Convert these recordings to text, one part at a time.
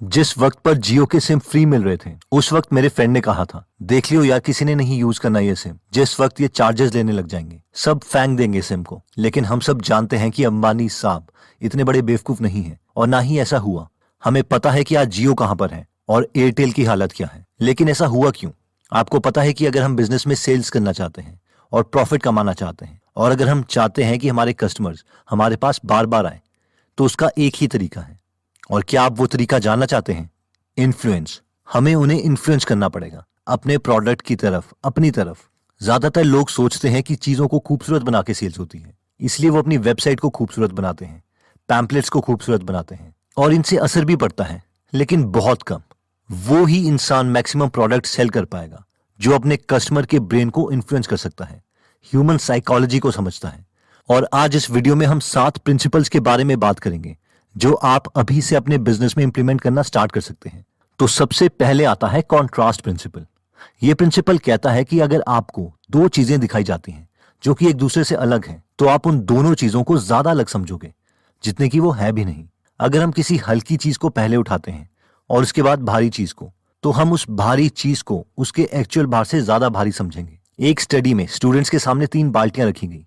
जिस वक्त पर जियो के सिम फ्री मिल रहे थे उस वक्त मेरे फ्रेंड ने कहा था, देख लियो यार किसी ने नहीं यूज करना ये सिम, जिस वक्त ये चार्जेस लेने लग जाएंगे सब फेंक देंगे सिम को। लेकिन हम सब जानते हैं कि अंबानी साहब इतने बड़े बेवकूफ नहीं है और ना ही ऐसा हुआ। हमें पता है कि आज जियो कहां पर है और एयरटेल की हालत क्या है, लेकिन ऐसा हुआ क्यों? आपको पता है कि अगर हम बिजनेस में सेल्स करना चाहते हैं और प्रॉफिट कमाना चाहते हैं और अगर हम चाहते हैं कि हमारे कस्टमर्स हमारे पास बार बार आए तो उसका एक ही तरीका है। और क्या आप वो तरीका जानना चाहते हैं? इन्फ्लुएंस। हमें उन्हें इन्फ्लुएंस करना पड़ेगा अपने प्रोडक्ट की तरफ, अपनी तरफ। ज्यादातर लोग सोचते हैं कि चीजों को खूबसूरत बना के सेल्स होती है, इसलिए वो अपनी वेबसाइट को खूबसूरत बनाते हैं, पैम्पलेट्स को खूबसूरत बनाते हैं और इनसे असर भी पड़ता है, लेकिन बहुत कम। वो ही इंसान मैक्सिमम प्रोडक्ट सेल कर पाएगा जो अपने कस्टमर के ब्रेन को इन्फ्लुएंस कर सकता है, ह्यूमन साइकोलॉजी को समझता है। और आज इस वीडियो में हम 7 प्रिंसिपल्स के बारे में बात करेंगे जो आप अभी से अपने बिजनेस में इंप्लीमेंट करना स्टार्ट कर सकते हैं। तो सबसे पहले आता है कॉन्ट्रास्ट प्रिंसिपल। यह प्रिंसिपल कहता है कि अगर आपको 2 चीजें दिखाई जाती हैं जो कि एक दूसरे से अलग हैं, तो आप उन दोनों चीजों को ज्यादा अलग समझोगे जितने की वो है भी नहीं। अगर हम किसी हल्की चीज को पहले उठाते हैं और उसके बाद भारी चीज को, तो हम उस भारी चीज को उसके एक्चुअल भार से ज्यादा भारी समझेंगे। एक स्टडी में स्टूडेंट्स के सामने 3 बाल्टियां रखी गई।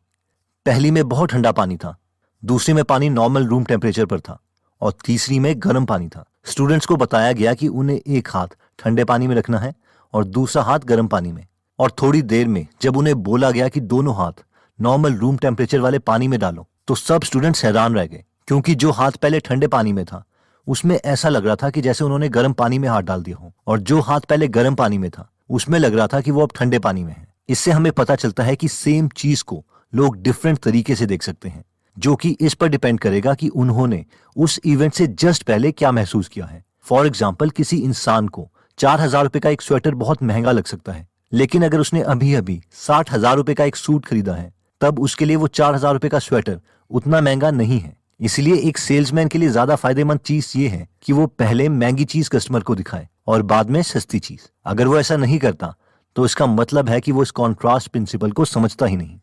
पहली में बहुत ठंडा पानी था, दूसरी में पानी नॉर्मल रूम टेम्परेचर पर था और तीसरी में गर्म पानी था। स्टूडेंट्स को बताया गया कि उन्हें एक हाथ ठंडे पानी में रखना है और दूसरा हाथ गर्म पानी में। और थोड़ी देर में जब उन्हें बोला गया कि दोनों हाथ नॉर्मल रूम टेम्परेचर वाले पानी में डालो, तो सब स्टूडेंट्स हैरान रह गए, क्योंकि जो हाथ पहले ठंडे पानी में था उसमें ऐसा लग रहा था कि जैसे उन्होंने गर्म पानी में हाथ डाल दिया हो, और जो हाथ पहले गर्म पानी में था उसमें लग रहा था कि वो अब ठंडे पानी में है। इससे हमें पता चलता है कि सेम चीज को लोग डिफरेंट तरीके से देख सकते हैं, जो कि इस पर डिपेंड करेगा कि उन्होंने उस इवेंट से जस्ट पहले क्या महसूस किया है। फॉर एग्जाम्पल, किसी इंसान को 4,000 रुपए का एक स्वेटर बहुत महंगा लग सकता है, लेकिन अगर उसने अभी अभी 60,000 रुपए का एक सूट खरीदा है, तब उसके लिए वो 4,000 रुपए का स्वेटर उतना महंगा नहीं है। इसलिए एक सेल्समैन के लिए ज्यादा फायदेमंद चीज ये है कि वो पहले महंगी चीज कस्टमर को दिखाए और बाद में सस्ती चीज। अगर वो ऐसा नहीं करता तो इसका मतलब है कि वो इस कॉन्ट्रास्ट प्रिंसिपल को समझता ही नहीं।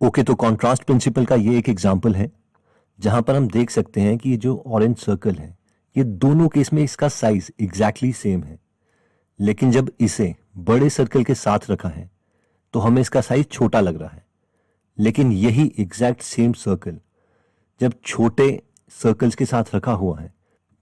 ओके, तो कॉन्ट्रास्ट प्रिंसिपल का ये एक एग्जाम्पल है जहां पर हम देख सकते हैं कि ये जो ऑरेंज सर्कल है, ये दोनों केस में इसका साइज एग्जैक्टली सेम है, लेकिन जब इसे बड़े सर्कल के साथ रखा है तो हमें इसका साइज छोटा लग रहा है। लेकिन यही एग्जैक्ट सेम सर्कल जब छोटे सर्कल्स के साथ रखा हुआ है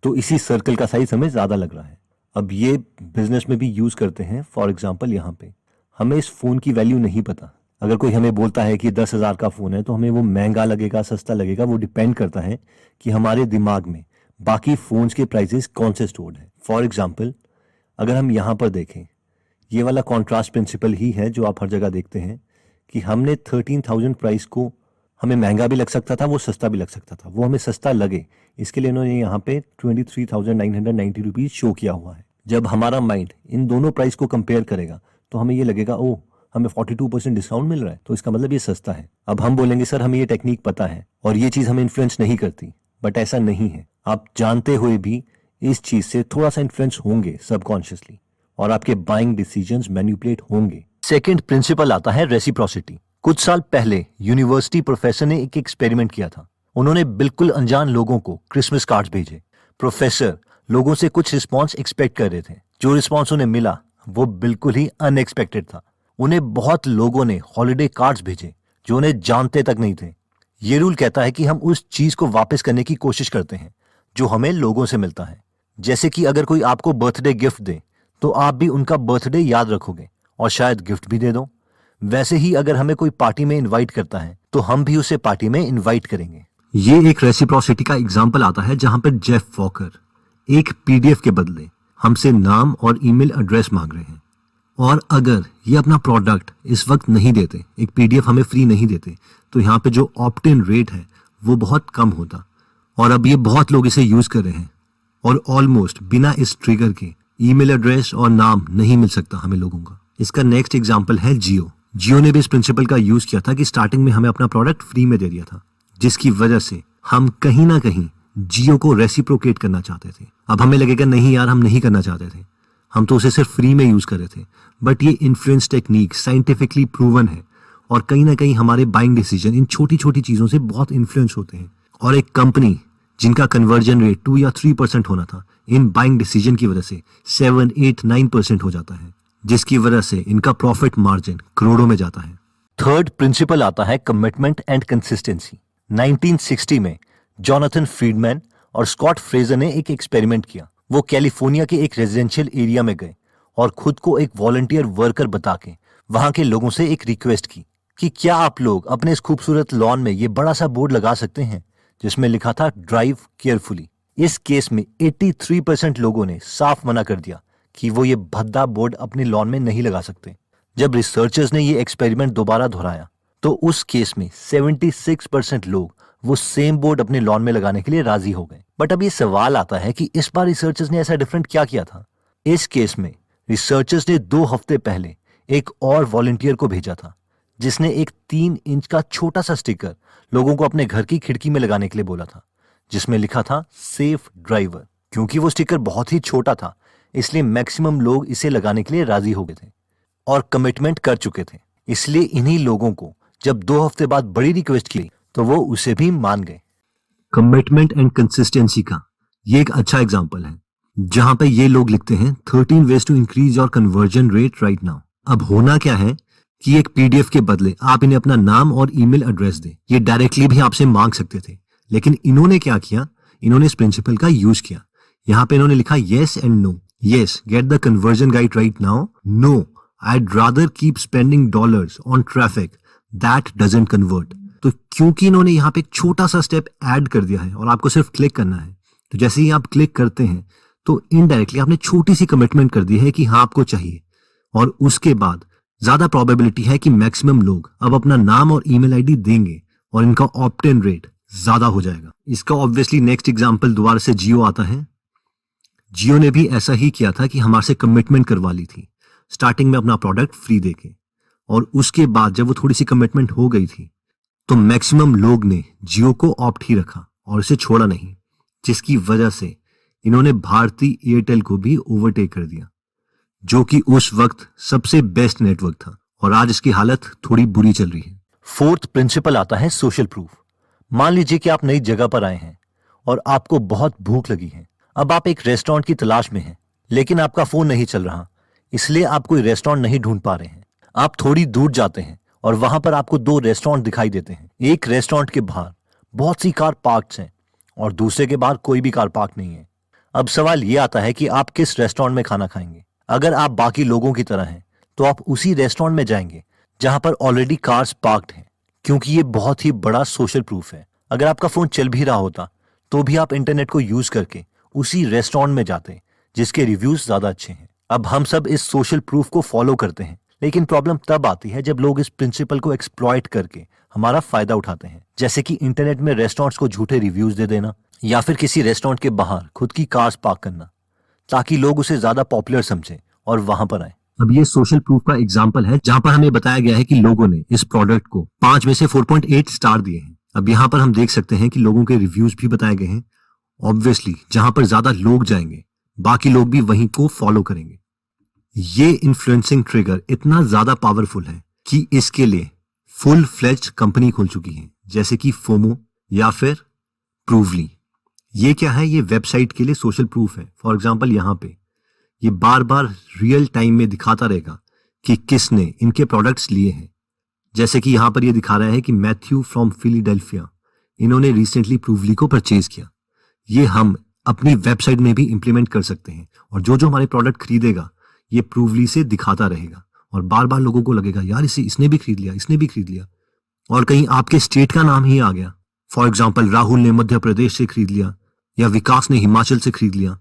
तो इसी सर्कल का साइज हमें ज्यादा लग रहा है। अब ये बिजनेस में भी यूज करते हैं। फॉर एग्जाम्पल, यहाँ पे हमें इस फोन की वैल्यू नहीं पता। अगर कोई हमें बोलता है कि 10,000 का फोन है तो हमें वो महंगा लगेगा, सस्ता लगेगा, वो डिपेंड करता है कि हमारे दिमाग में बाकी फोन्स के प्राइसेस कौन से स्टोर्ड है। फॉर एग्जाम्पल, अगर हम यहाँ पर देखें, ये वाला कॉन्ट्रास्ट प्रिंसिपल ही है जो आप हर जगह देखते हैं कि हमने 13,000 प्राइस को, हमें महंगा भी लग सकता था, वो सस्ता भी लग सकता था। वो हमें सस्ता लगे इसके लिए इन्होंने यहाँ पे 23,990 रुपीज शो किया हुआ है। जब हमारा माइंड इन दोनों प्राइस को कंपेयर करेगा तो हमें ये लगेगा, ओ हमें 42% डिस्काउंट मिल रहा है तो इसका मतलब ये सस्ता है। अब हम बोलेंगे सर हमें ये टेक्निक पता है और ये चीज हमें इन्फ्लुएंस नहीं करती, बट ऐसा नहीं है। आप जानते हुए भी इस चीज से थोड़ा सा इन्फ्लुएंस होंगे सबकॉन्शियसली और आपके बाइंग डिसीजंस मैनिपुलेट होंगे। सेकंड प्रिंसिपल आता है रेसिप्रोसिटी। कुछ साल पहले यूनिवर्सिटी प्रोफेसर ने एक एक्सपेरिमेंट किया था। उन्होंने बिल्कुल अनजान लोगों को क्रिसमस कार्ड्स भेजे। प्रोफेसर लोगों से कुछ रिस्पॉन्स एक्सपेक्ट कर रहे थे। जो रिस्पॉन्स उन्हें मिला वो बिल्कुल ही अनएक्सपेक्टेड था। उन्हें बहुत लोगों ने हॉलिडे कार्ड्स भेजे जो उन्हें जानते तक नहीं थे। ये रूल कहता है कि हम उस चीज को वापस करने की कोशिश करते हैं जो हमें लोगों से मिलता है। जैसे कि अगर कोई आपको बर्थडे गिफ्ट दे तो आप भी उनका बर्थडे याद रखोगे और शायद गिफ्ट भी दे दो। वैसे ही अगर हमें कोई पार्टी में इनवाइट करता है तो हम भी उसे पार्टी में इनवाइट करेंगे। ये एक रेसिप्रोसिटी का एग्जांपल आता है जहां पर जेफ वॉकर एक पीडीएफ के बदले हमसे नाम और ईमेल एड्रेस मांग रहे हैं, और अगर ये अपना प्रोडक्ट इस वक्त नहीं देते, एक पीडीएफ हमें फ्री नहीं देते, तो यहाँ पे जो ऑप्ट इन रेट है वो बहुत कम होता। और अब ये बहुत लोग इसे यूज कर रहे हैं और ऑलमोस्ट बिना इस ट्रिगर के ईमेल एड्रेस और नाम नहीं मिल सकता हमें लोगों का। इसका नेक्स्ट एग्जांपल है जियो। जियो ने भी इस प्रिंसिपल का यूज किया था कि स्टार्टिंग में हमें अपना प्रोडक्ट फ्री में दे दिया था, जिसकी वजह से हम कहीं ना कहीं जियो को रेसिप्रोकेट करना चाहते थे। अब हमें लगेगा नहीं यार, हम नहीं करना चाहते थे, हम तो उसे सिर्फ फ्री में यूज कर रहे थे। बट ये इन्फ्लुएंस टेक्निक साइंटिफिकली प्रूवन है और कहीं ना कहीं हमारे बाइंग डिसीजन इन छोटी छोटी चीजों से बहुत इन्फ्लुएंस होते हैं। और एक कंपनी जिनका कन्वर्जन रेट 2 या 3% होना था, इन बाइंग डिसीजन की वजह से 7, 8, 9% हो जाता है, जिसकी वजह से इनका प्रॉफिट मार्जिन करोड़ों में जाता है। थर्ड प्रिंसिपल आता है कमिटमेंट एंड कंसिस्टेंसी। 1960 में जॉनथन फ्रीडमैन और स्कॉट फ्रेजर ने एक एक्सपेरिमेंट किया। वो कैलिफोर्निया के एक रेजिडेंशियल एरिया में गए और खुद को एक वॉलंटियर वर्कर बता के वहां के लोगों से एक रिक्वेस्ट की कि क्या आप लोग अपने इस खूबसूरत लॉन में ये बड़ा सा बोर्ड लगा सकते हैं जिसमें लिखा था ड्राइव केयरफुली। इस केस में 83% लोगों ने साफ मना कर दिया कि वो ये भद्दा बोर्ड अपने लॉन में नहीं लगा सकते। जब रिसर्चर्स ने ये एक्सपेरिमेंट दोबारा दोहराया तो उस केस में 76% लोग वो सेम बोर्ड अपने लॉन में लगाने के लिए राजी हो गए। बट अब ये सवाल आता है कि इस बार रिसर्चर्स ने ऐसा डिफरेंट क्या किया था। इस केस में रिसर्चर्स ने 2 हफ्ते पहले एक और वॉलंटियर को भेजा था जिसने एक 3 इंच का छोटा सा स्टिकर लोगों को अपने घर की खिड़की में लगाने के लिए बोला था जिसमें लिखा था सेफ ड्राइवर। क्योंकि वो स्टिकर बहुत ही छोटा था इसलिए मैक्सिमम लोग इसे लगाने के लिए राजी हो गए थे और कमिटमेंट कर चुके थे। इसलिए इन्हीं लोगों को जब 2 हफ्ते बाद बड़ी रिक्वेस्ट की तो वो उसे भी मान गए। कमिटमेंट एंड कंसिस्टेंसी का ये एक अच्छा एग्जांपल है जहां पे ये लोग लिखते हैं 13 ways to increase your conversion rate right now। अब होना क्या है कि एक पीडीएफ के बदले आप इन्हें अपना नाम और ईमेल एड्रेस दें। ये डायरेक्टली भी आपसे मांग सकते थे, लेकिन इन्होंने क्या किया, इन्होंने इस प्रिंसिपल का यूज किया। यहाँ पे इन्होंने लिखा yes and no. Yes, get the conversion guide right now. No, I'd rather keep spending dollars on traffic that doesn't convert। तो क्योंकि इन्होंने यहाँ पे एक छोटा सा स्टेप ऐड कर दिया है और आपको सिर्फ क्लिक करना है, तो जैसे ही आप क्लिक करते हैं तो इनडायरेक्टली आपने छोटी सी कमिटमेंट कर दी है कि हाँ आपको चाहिए, और उसके बाद ज्यादा प्रोबेबिलिटी है कि मैक्सिमम लोग अब अपना नाम और ईमेल आईडी देंगे और इनका ऑप्ट इन रेट ज्यादा हो जाएगा। इसका ऑब्वियसली नेक्स्ट एग्जांपल दोबारा से जियो आता है। जियो ने भी ऐसा ही किया था कि हमारे से कमिटमेंट करवा ली थी स्टार्टिंग में अपना प्रोडक्ट फ्री देके, और उसके बाद जब वो थोड़ी सी कमिटमेंट हो गई थी तो मैक्सिमम लोग ने जियो को ऑप्ट ही रखा और इसे छोड़ा नहीं, जिसकी वजह से इन्होंने भारती एयरटेल को भी ओवरटेक कर दिया जो कि उस वक्त सबसे बेस्ट नेटवर्क था, और आज इसकी हालत थोड़ी बुरी चल रही है। फोर्थ प्रिंसिपल आता है सोशल प्रूफ। मान लीजिए कि आप नई जगह पर आए हैं और आपको बहुत भूख लगी है। अब आप एक रेस्टोरेंट की तलाश में हैं, लेकिन आपका फोन नहीं चल रहा, इसलिए आप कोई रेस्टोरेंट नहीं ढूंढ पा रहे हैं। आप थोड़ी दूर जाते हैं और वहां पर आपको 2 रेस्टोरेंट दिखाई देते हैं। एक रेस्टोरेंट के बाहर बहुत सी कार पार्क्ड हैं और दूसरे के बाहर कोई भी कार पार्क नहीं है। अब सवाल यह आता है कि आप किस रेस्टोरेंट में खाना खाएंगे। अगर आप बाकी लोगों की तरह हैं तो आप उसी रेस्टोरेंट में जाएंगे जहां पर ऑलरेडी कार्स पार्क्ड हैं, क्योंकि ये बहुत ही बड़ा सोशल प्रूफ है। अगर आपका फोन चल भी रहा होता तो भी आप इंटरनेट को यूज करके उसी रेस्टोरेंट में जाते जिसके रिव्यूज ज्यादा अच्छे हैं। अब हम सब इस सोशल प्रूफ को फॉलो करते हैं, लेकिन प्रॉब्लम तब आती है जब लोग इस प्रिंसिपल को एक्सप्लॉइट करके हमारा फायदा उठाते हैं, जैसे कि इंटरनेट में रेस्टोरेंट्स को झूठे रिव्यूज दे देना या फिर किसी रेस्टोरेंट के बाहर खुद की कार्स पार्क करना ताकि लोग उसे ज्यादा पॉपुलर समझें और वहां पर आए। अब ये सोशल प्रूफ का एग्जाम्पल है जहां पर हमें बताया गया है कि लोगों ने इस प्रोडक्ट को 5 में से 4.8 स्टार दिए हैं। अब यहाँ पर हम देख सकते हैं कि लोगों के रिव्यूज भी बताए गए हैं। ऑब्वियसली जहां पर ज्यादा लोग जाएंगे बाकी लोग भी वहीं को फॉलो करेंगे। ये इन्फ्लुएंसिंग ट्रिगर इतना ज्यादा पावरफुल है कि इसके लिए फुल फ्लेज्ड कंपनी खुल चुकी है, जैसे कि फोमो या फिर प्रूवली। ये क्या है? ये वेबसाइट के लिए सोशल प्रूफ है। फॉर एग्जांपल यहाँ पे ये बार बार रियल टाइम में दिखाता रहेगा कि किसने इनके प्रोडक्ट्स लिए हैं। जैसे कि यहाँ पर ये दिखा रहा है कि मैथ्यू फ्रॉम फिलाडेल्फिया, इन्होंने रिसेंटली प्रूवली को परचेज किया। ये हम अपनी वेबसाइट में भी इंप्लीमेंट कर सकते हैं, और जो जो हमारे प्रोडक्ट खरीदेगा ये प्रूवली से दिखाता रहेगा और बार बार लोगों को लगेगा यार इसने भी खरीद लिया, इसने भी खरीद लिया। और कहीं आपके स्टेट का नाम ही आ गया, फॉर एग्जाम्पल राहुल ने मध्य प्रदेश से खरीद लिया या विकास ने हिमाचल से खरीद लिया,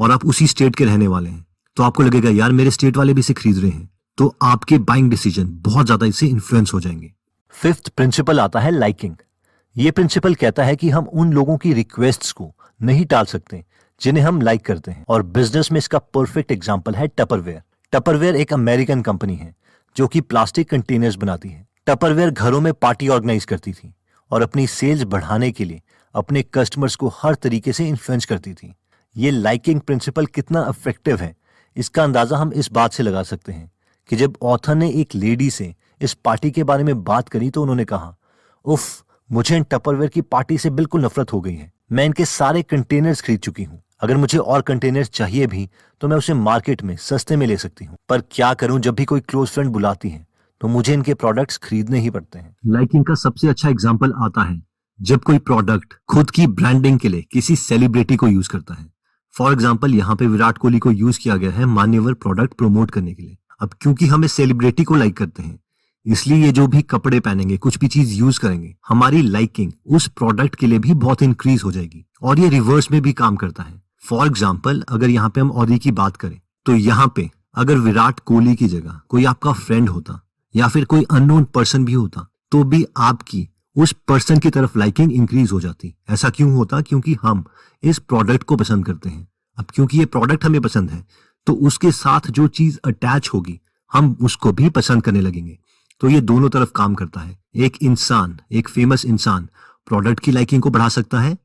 और आप उसी स्टेट के रहने वाले हैं, तो आपको लगेगा यार मेरे स्टेट वाले भी इसे खरीद रहे हैं, तो आपके बाइंग डिसीजन बहुत ज्यादा इससे इन्फ्लुएंस हो जाएंगे। फिफ्थ प्रिंसिपल आता है लाइकिंग। ये प्रिंसिपल कहता है कि हम उन लोगों की रिक्वेस्ट्स को नहीं टाल सकते जिन्हें हम लाइक करते हैं, और बिजनेस में इसका परफेक्ट एग्जांपल है टपरवेयर। टपरवेयर एक अमेरिकन कंपनी है जो कि प्लास्टिक कंटेनर्स बनाती है। टपरवेयर घरों में पार्टी ऑर्गेनाइज करती थी और अपनी सेल्स बढ़ाने के लिए अपने कस्टमर्स को हर तरीके से इन्फ्लुएंस करती थी। ये लाइकिंग प्रिंसिपल कितना इफेक्टिव है इसका अंदाजा हम इस बात से लगा सकते हैं कि जब ऑथर ने एक लेडी से इस पार्टी के बारे में बात करी तो उन्होंने कहा, उफ, मुझे इन टपरवेयर की पार्टी से बिल्कुल नफरत हो गई है। मैं इनके सारे कंटेनर्स खरीद चुकी हूँ। अगर मुझे और कंटेनर्स चाहिए भी तो मैं उसे मार्केट में सस्ते में ले सकती हूँ। पर क्या करूं, जब भी कोई क्लोज फ्रेंड बुलाती है तो मुझे इनके प्रोडक्ट्स खरीदने ही पड़ते हैं। लाइकिंग का सबसे अच्छा एग्जांपल आता है जब कोई प्रोडक्ट खुद की ब्रांडिंग के लिए किसी सेलिब्रिटी को यूज करता है। फॉर एग्जाम्पल यहाँ पे विराट कोहली को यूज किया गया है मान्यवर प्रोडक्ट प्रमोट करने के लिए। अब क्योंकि हमें सेलिब्रिटी को लाइक करते हैं, इसलिए ये जो भी कपड़े पहनेंगे, कुछ भी चीज यूज करेंगे, हमारी लाइकिंग उस प्रोडक्ट के लिए भी बहुत इंक्रीज हो जाएगी। और ये रिवर्स में भी काम करता है। फॉर एग्जाम्पल अगर यहाँ पे हम ऑडी की बात करें तो यहाँ पे अगर विराट कोहली की जगह कोई आपका फ्रेंड होता या फिर कोई अननोन पर्सन भी होता तो भी आपकी उस पर्सन की तरफ लाइकिंग इंक्रीज हो जाती। ऐसा क्यों होता? क्योंकि हम इस प्रोडक्ट को पसंद करते हैं। अब क्योंकि ये प्रोडक्ट हमें पसंद है तो उसके साथ जो चीज अटैच होगी हम उसको भी पसंद करने लगेंगे। तो ये दोनों तरफ काम करता है। एक इंसान, एक फेमस इंसान प्रोडक्ट की लाइकिंग को बढ़ा सकता है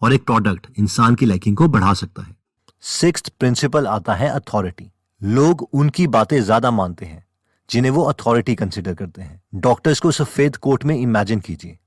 और एक प्रोडक्ट इंसान की लाइकिंग को बढ़ा सकता है। सिक्स्थ प्रिंसिपल आता है अथॉरिटी। लोग उनकी बातें ज्यादा मानते हैं जिन्हें वो अथॉरिटी कंसिडर करते हैं। डॉक्टर्स को सफेद कोट में इमेजिन कीजिए।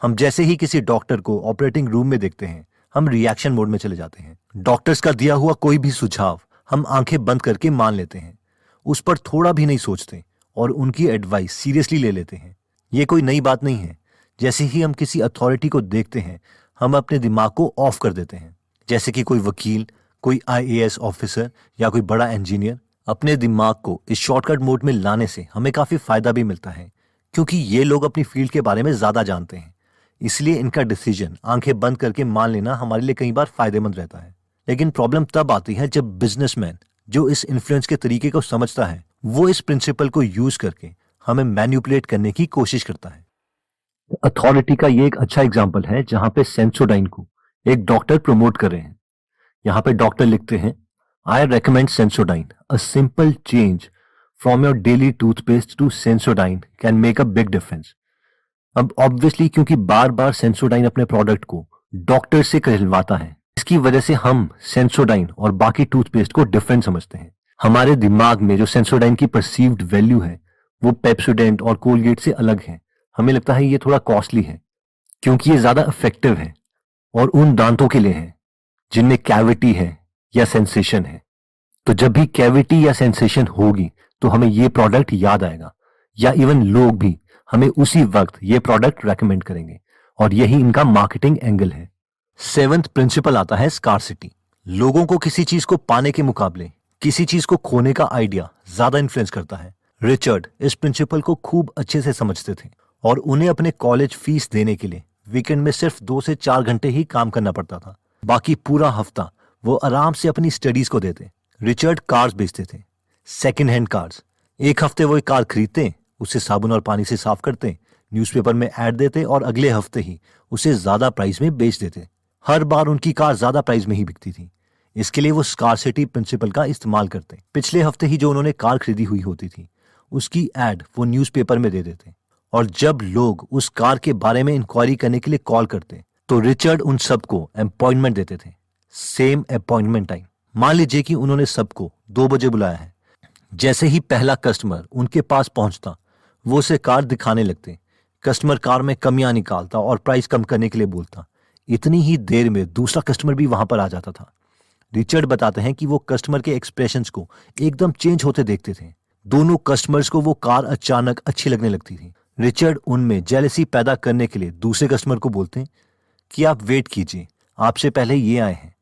हम जैसे ही किसी डॉक्टर को ऑपरेटिंग रूम में देखते हैं हम रिएक्शन मोड में चले जाते हैं। डॉक्टर्स का दिया हुआ कोई भी सुझाव हम आंखें बंद करके मान लेते हैं, उस पर थोड़ा भी नहीं सोचते और उनकी एडवाइस सीरियसली ले लेते हैं। ये कोई नई बात नहीं है। जैसे ही हम किसी अथॉरिटी को देखते हैं हम अपने दिमाग को ऑफ कर देते हैं। जैसे कि कोई वकील, कोई आईएएस ऑफिसर या कोई बड़ा इंजीनियर। अपने दिमाग को इस शॉर्टकट मोड में लाने से हमें काफी फायदा भी मिलता है क्योंकि ये लोग अपनी फील्ड के बारे में ज्यादा जानते हैं। इसलिए इनका डिसीजन आंखें बंद करके मान लेना हमारे लिए कई बार फायदेमंद रहता है। लेकिन प्रॉब्लम तब आती है जब बिजनेसमैन जो इस इन्फ्लुएंस के तरीके को समझता है वो इस प्रिंसिपल को यूज करके हमें मैन्युपुलेट करने की कोशिश करता है। अथॉरिटी का ये एक अच्छा एग्जांपल है जहां पे सेंसोडाइन को एक डॉक्टर प्रमोट कर रहे हैं। यहाँ पे डॉक्टर लिखते हैं, I recommend Sensodyne, a simple change from your daily toothpaste to Sensodyne can make a big difference. अब ऑब्वियसली क्योंकि बार बार सेंसोडाइन अपने प्रोडक्ट को डॉक्टर से कहलवाता है, इसकी वजह से हम सेंसोडाइन और बाकी टूथपेस्ट को डिफरेंट समझते हैं। हमारे दिमाग में जो सेंसोडाइन की परसीव्ड वैल्यू है वो पेप्सोडेंट और कोलगेट से अलग है। हमें लगता है ये थोड़ा कॉस्टली है क्योंकि ये ज्यादा इफेक्टिव है और उन दांतों के लिए है जिनमें कैविटी है या सेंसेशन है। तो जब भी कैविटी या सेंसेशन होगी तो हमें ये प्रोडक्ट याद आएगा या इवन लोग भी हमें उसी वक्त ये प्रोडक्ट रेकमेंड करेंगे और यही इनका मार्केटिंग एंगल है। सेवेंथ प्रिंसिपल आता है स्कार्सिटी। लोगों को किसी चीज को पाने के मुकाबले किसी चीज को खोने का आइडिया ज्यादा इन्फ्लुएंस करता है। रिचर्ड इस प्रिंसिपल को खूब अच्छे से समझते थे और उन्हें अपने कॉलेज फीस देने के लिए वीकेंड में सिर्फ 2 से 4 घंटे ही काम करना पड़ता था। बाकी पूरा हफ्ता वो आराम से अपनी स्टडीज को देते। रिचर्ड कार्स बेचते थे, सेकेंड हैंड कार्स। एक हफ्ते वो एक कार खरीदते, उसे साबुन और पानी से साफ करते, न्यूज़पेपर में ऐड देते और अगले हफ्ते ही उसे ज्यादा प्राइस में बेच देते। हर बार उनकी कार ज्यादा प्राइस में ही बिकती थी। इसके लिए वो स्कार्सिटी प्रिंसिपल का इस्तेमाल करते। पिछले हफ्ते ही जो उन्होंने कार खरीदी हुई होती थी उसकी एड वो न्यूज़पेपर में दे देते और जब लोग उस कार के बारे में इंक्वायरी करने के लिए कॉल करते तो रिचर्ड उन सबको अपॉइंटमेंट देते थे, सेम अपॉइंटमेंट टाइम। मान लीजिए कि उन्होंने सबको 2 बजे बुलाया है। जैसे ही पहला कस्टमर उनके पास पहुंचता वो उसे कार दिखाने लगते। कस्टमर कार में कमियां निकालता और प्राइस कम करने के लिए बोलता। इतनी ही देर में दूसरा कस्टमर भी वहां पर आ जाता था। रिचर्ड बताते हैं कि वो कस्टमर के एक्सप्रेशंस को एकदम चेंज होते देखते थे। दोनों कस्टमर्स को वो कार अचानक अच्छी लगने लगती थी। रिचर्ड उनमें जेलसी पैदा करने के लिए दूसरे कस्टमर को बोलते कि आप वेट कीजिए, आपसे पहले ये आए हैं,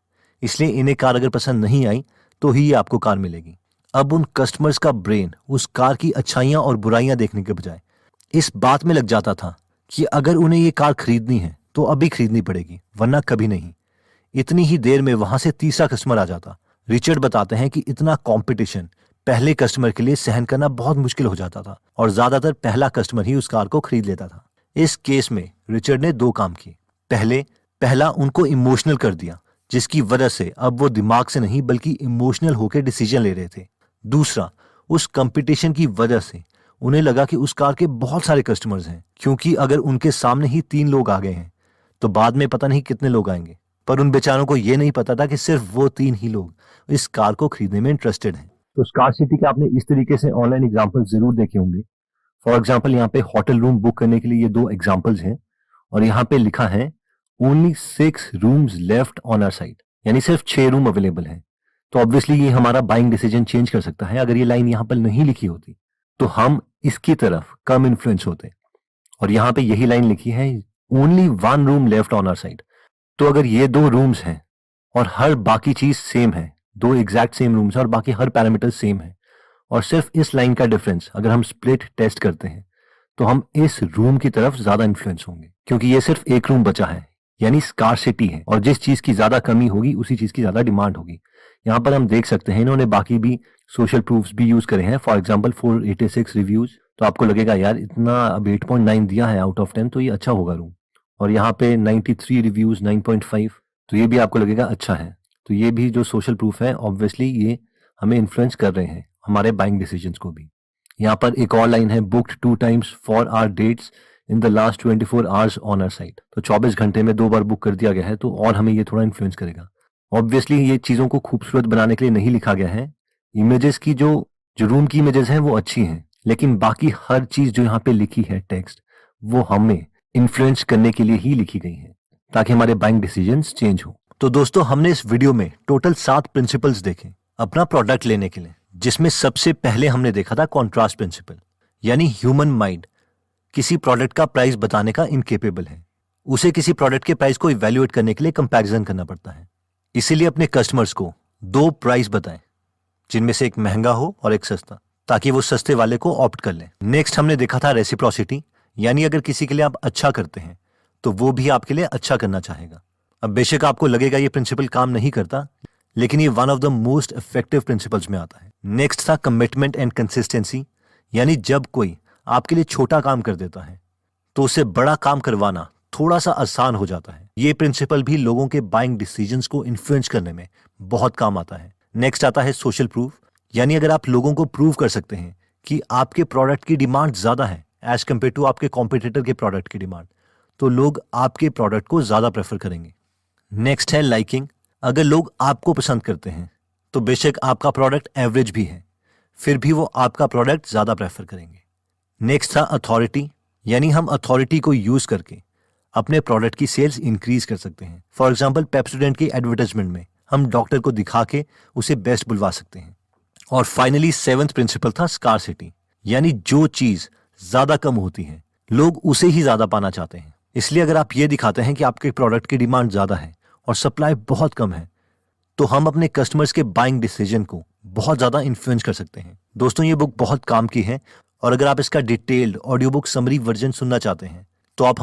इसलिए इन्हें कार अगर पसंद नहीं आई तो ही आपको कार मिलेगी। अब उन कस्टमर्स का ब्रेन उस कार की अच्छाइयां और बुराइयां देखने के बजाय इस बात में लग जाता था कि अगर उन्हें ये कार खरीदनी है तो अभी खरीदनी पड़ेगी वरना कभी नहीं। इतनी ही देर में वहां से तीसरा कस्टमर आ जाता। रिचर्ड बताते हैं कि इतना कंपटीशन पहले कस्टमर के लिए सहन करना बहुत मुश्किल हो जाता था और ज्यादातर पहला कस्टमर ही उस कार को खरीद लेता था। इस केस में रिचर्ड ने 2 काम किए। पहला उनको इमोशनल कर दिया जिसकी वजह से अब वो दिमाग से नहीं बल्कि इमोशनल होकर डिसीजन ले रहे थे। दूसरा, उस कंपटीशन की वजह से उन्हें लगा कि उस कार के बहुत सारे कस्टमर्स हैं, क्योंकि अगर उनके सामने ही 3 लोग आ गए हैं तो बाद में पता नहीं कितने लोग आएंगे। पर उन बेचारों को यह नहीं पता था कि सिर्फ वो 3 ही लोग इस कार को खरीदने में इंटरेस्टेड हैं। तो स्कार्सिटी के आपने इस तरीके से ऑनलाइन एग्जाम्पल जरूर देखे होंगे। फॉर एग्जाम्पल यहाँ पे होटल रूम बुक करने के लिए ये 2 एग्जाम्पल्स हैं और यहाँ पे लिखा है only 6 rooms left on our site, यानी सिर्फ 6 रूम अवेलेबल हैं। तो ऑब्वियसली ये हमारा बाइंग डिसीजन चेंज कर सकता है। अगर ये लाइन यहाँ पर नहीं लिखी होती तो हम इसकी तरफ कम इन्फ्लुएंस होते, और यहाँ पे यही लाइन लिखी है only 1 room left on our site. तो अगर ये 2 रूम्स हैं और हर बाकी चीज सेम है, 2 एग्जैक्ट सेम रूम्स है और बाकी हर पैरामीटर सेम है, और सिर्फ इस लाइन का डिफरेंस अगर हम स्प्लिट टेस्ट करते हैं तो हम इस रूम की तरफ ज्यादा इन्फ्लुएंस होंगे, क्योंकि ये सिर्फ एक रूम बचा है, यानी स्कार्सिटी है, और जिस चीज की ज्यादा कमी होगी उसी चीज की ज्यादा डिमांड होगी। यहाँ पर हम देख सकते हैं इन्होंने बाकी भी सोशल प्रूफ्स भी यूज करे हैं। फॉर एग्जांपल 486 रिव्यूज, तो आपको लगेगा यार इतना अब 8.9 दिया है आउट ऑफ 10 तो ये अच्छा होगा रूम, और यहाँ पे 93 रिव्यूज 9.5, तो ये भी आपको लगेगा अच्छा है। तो ये भी जो सोशल प्रूफ है ऑब्वियसली ये हमें इन्फ्लुएंस कर रहे हैं हमारे बाइंग डिसीजंस को भी। यहाँ पर एक और लाइन है booked 2 times for our dates in the last 24 hours on our site. तो 24 घंटे में 2 बार बुक कर दिया गया है, तो और हमें ये थोड़ा इन्फ्लुएंस करेगा। ऑब्वियसली ये चीजों को खूबसूरत बनाने के लिए नहीं लिखा गया है। इमेजेस की जो रूम की इमेजेस हैं वो अच्छी हैं, लेकिन बाकी हर चीज जो यहाँ पे लिखी है टेक्स्ट, वो हमें इन्फ्लुएंस करने के लिए ही लिखी गई है ताकि हमारे बाइंग डिसीजंस चेंज हो। तो दोस्तों हमने इस वीडियो में टोटल 7 प्रिंसिपल्स देखे अपना प्रोडक्ट लेने के लिए, जिसमें सबसे पहले हमने देखा था कॉन्ट्रास्ट प्रिंसिपल, यानी ह्यूमन माइंड किसी प्रोडक्ट का प्राइस बताने का इनकेपेबल है। उसे किसी प्रोडक्ट के प्राइस को इवैल्यूएट करने के लिए कंपैरिजन करना पड़ता है। इसीलिए अपने कस्टमर्स को 2 प्राइस बताएं, जिनमें से एक महंगा हो और एक सस्ता, ताकि वो सस्ते वाले को ऑप्ट कर लें। नेक्स्ट हमने देखा था रेसिप्रोसिटी, यानी अगर किसी के लिए आप अच्छा करते हैं तो वो भी आपके लिए अच्छा करना चाहेगा। अब बेशक आपको लगेगा ये प्रिंसिपल काम नहीं करता, लेकिन ये one of the most effective principles में आता है। नेक्स्ट था कमिटमेंट एंड कंसिस्टेंसी, यानी जब कोई आपके लिए छोटा काम कर देता है तो उसे बड़ा काम करवाना थोड़ा सा आसान हो जाता है। ये प्रिंसिपल भी लोगों के बाइंग डिसीजंस को इन्फ्लुएंस करने में बहुत काम आता है। नेक्स्ट आता है सोशल प्रूफ, यानी अगर आप लोगों को प्रूव कर सकते हैं कि आपके प्रोडक्ट की डिमांड ज्यादा है एज कंपेयर टू आपके कॉम्पिटिटर के प्रोडक्ट की डिमांड, तो लोग आपके प्रोडक्ट को ज्यादा प्रेफर करेंगे। नेक्स्ट है लाइकिंग, अगर लोग आपको पसंद करते हैं तो बेशक आपका प्रोडक्ट एवरेज भी है, फिर भी वो आपका प्रोडक्ट ज्यादा प्रेफर करेंगे। नेक्स्ट था अथॉरिटी, यानी हम अथॉरिटी को यूज करके अपने प्रोडक्ट की सेल्स इंक्रीज कर सकते हैं। फॉर एग्जांपल पेप्सोडेंट की एडवर्टाइजमेंट में हम डॉक्टर को दिखा के उसे बेस्ट बुलवा सकते हैं। और फाइनली 7th प्रिंसिपल था स्कार्सिटी, यानी जो चीज ज्यादा कम होती है लोग उसे ही ज्यादा पाना चाहते हैं। इसलिए अगर आप ये दिखाते हैं कि आपके प्रोडक्ट की डिमांड ज्यादा है और सप्लाई बहुत कम है, तो हम अपने कस्टमर्स के बाइंग डिसीजन को बहुत ज्यादा इन्फ्लुएंस कर सकते हैं। दोस्तों ये बुक बहुत काम की है, और अगर आप इसका detailed audio book summary version सुनना चाहते हैं तो आप